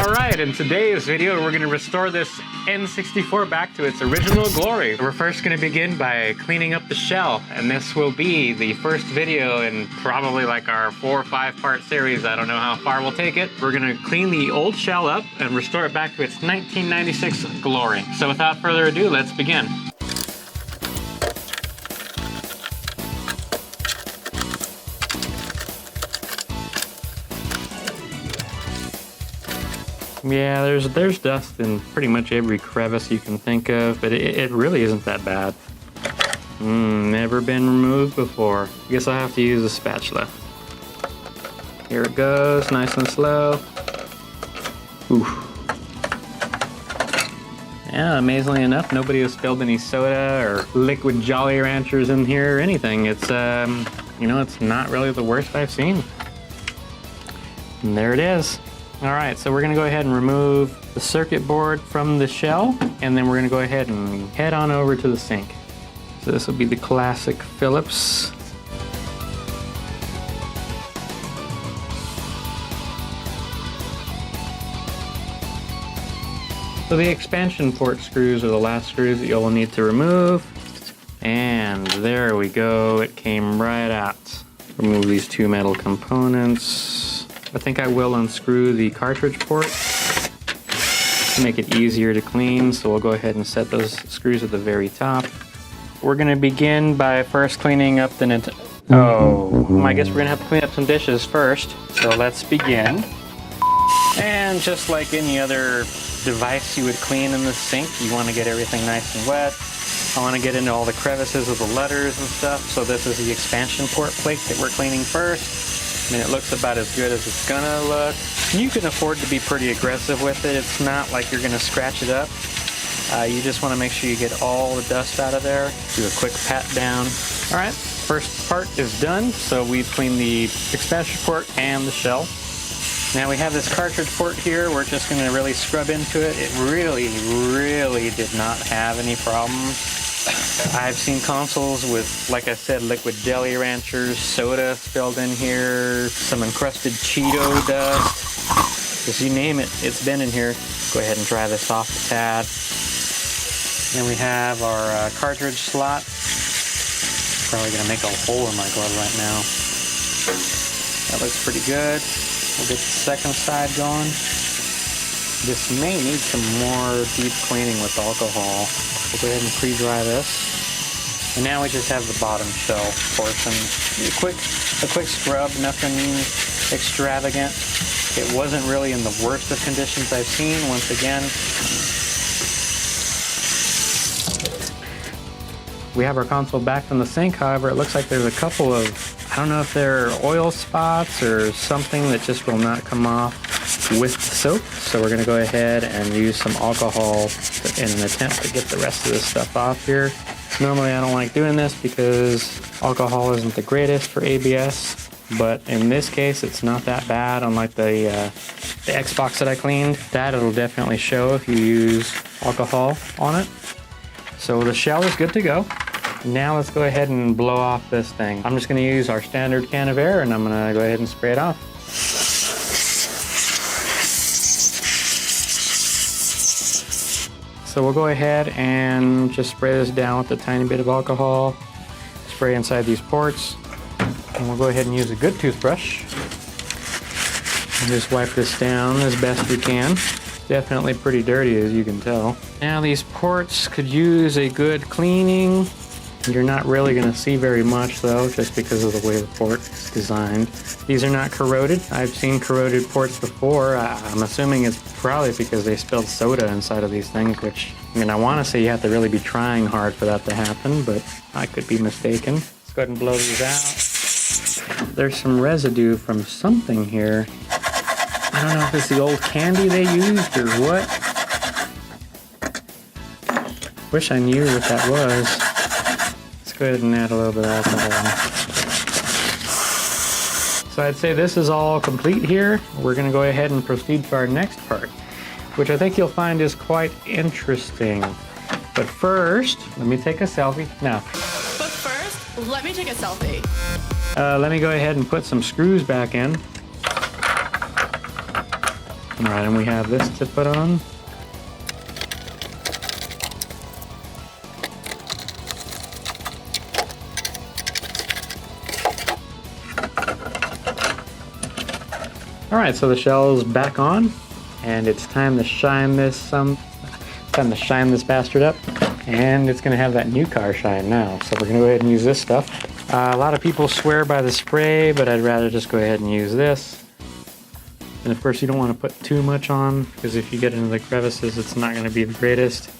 Alright, in today's video we're going to restore this N64 back to its original glory. We're first going to begin by cleaning up the shell, and this will be the first video in probably like our 4 or 5 part series. I don't know how far we'll take it. We're going to clean the old shell up and restore it back to its 1996 glory. So without further ado, let's begin. Yeah, there's dust in pretty much every crevice you can think of, but it really isn't that bad. Never been removed before. Guess I'll have to use a spatula. Here it goes, nice and slow. Oof. Yeah, amazingly enough, nobody has spilled any soda or liquid Jolly Ranchers in here or anything. It's, you know, it's not really the worst I've seen. And there it is. Alright, so we're going to go ahead and remove the circuit board from the shell, and then we're going to go ahead and head on over to the sink. So this will be the classic Phillips. So the expansion port screws are the last screws that you'll need to remove. And there we go, it came right out. Remove these 2 metal components. I think I will unscrew the cartridge port to make it easier to clean, so we'll go ahead and set those screws at the very top. We're going to begin by first cleaning up the I guess we're going to have to clean up some dishes first, so let's begin. And just like any other device you would clean in the sink, you want to get everything nice and wet. I want to get into all the crevices of the letters and stuff, so this is the expansion port plate that we're cleaning first. I mean, it looks about as good as it's gonna look. You can afford to be pretty aggressive with it. It's not like you're gonna scratch it up. You just want to make sure you get all the dust out of there. Do a quick pat down. All right, first part is done. So we've cleaned the expansion port and the shell. Now we have this cartridge port here. We're just gonna really scrub into it. It really did not have any problems. I've seen consoles with, like I said, liquid Jolly Ranchers, soda spilled in here, some encrusted Cheeto dust. Just you name it, it's been in here. Go ahead and dry this off a tad. Then we have our cartridge slot. Probably gonna make a hole in my glove right now. That looks pretty good. We'll get the second side going. This may need some more deep cleaning with alcohol. We'll go ahead and pre-dry this. And now we just have the bottom shell portion. A quick scrub, nothing extravagant. It wasn't really in the worst of conditions I've seen, once again. We have our console back from the sink, however, it looks like there's a couple of, I don't know if they're oil spots or something that just will not come off with the soap. So we're going to go ahead and use some alcohol in an attempt to get the rest of this stuff off here. Normally I don't like doing this because alcohol isn't the greatest for ABS, but in this case it's not that bad. Unlike the Xbox that I cleaned, that'll definitely show if you use alcohol on it. So the shell is good to go. Now let's go ahead and blow off this thing. I'm just going to use our standard can of air and I'm going to go ahead and spray it off. So we'll go ahead and just spray this down with a tiny bit of alcohol. Spray inside these ports. And we'll go ahead and use a good toothbrush. And just wipe this down as best we can. Definitely pretty dirty, as you can tell. Now these ports could use a good cleaning. You're not really going to see very much though, just because of the way the port is designed. These are not corroded. I've seen corroded ports before. I'm assuming it's probably because they spilled soda inside of these things, which, I mean, I want to say you have to really be trying hard for that to happen, but I could be mistaken. Let's go ahead and blow these out. There's some residue from something here. I don't know if it's the old candy they used or what. Wish I knew what that was. Go ahead and add a little bit of alcohol. So I'd say this is all complete here. We're going to go ahead and proceed to our next part, which I think you'll find is quite interesting. But first, let me take a selfie. No. But first, let me take a selfie. Let me go ahead and put some screws back in. Alright, and we have this to put on. Alright, so the shell is back on, and it's time to shine this bastard up, and it's going to have that new car shine now. So we're going to go ahead and use this stuff. A lot of people swear by the spray, but I'd rather just go ahead and use this. And of course you don't want to put too much on, because if you get into the crevices it's not going to be the greatest.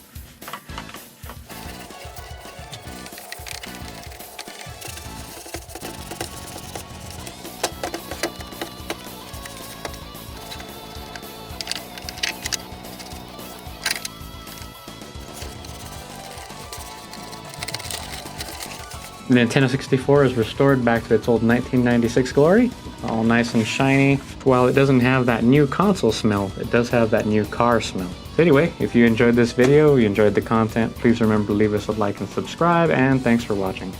The Nintendo 64 is restored back to its old 1996 glory, all nice and shiny. While it doesn't have that new console smell, it does have that new car smell. So anyway, if you enjoyed this video, you enjoyed the content, please remember to leave us a like and subscribe, and thanks for watching.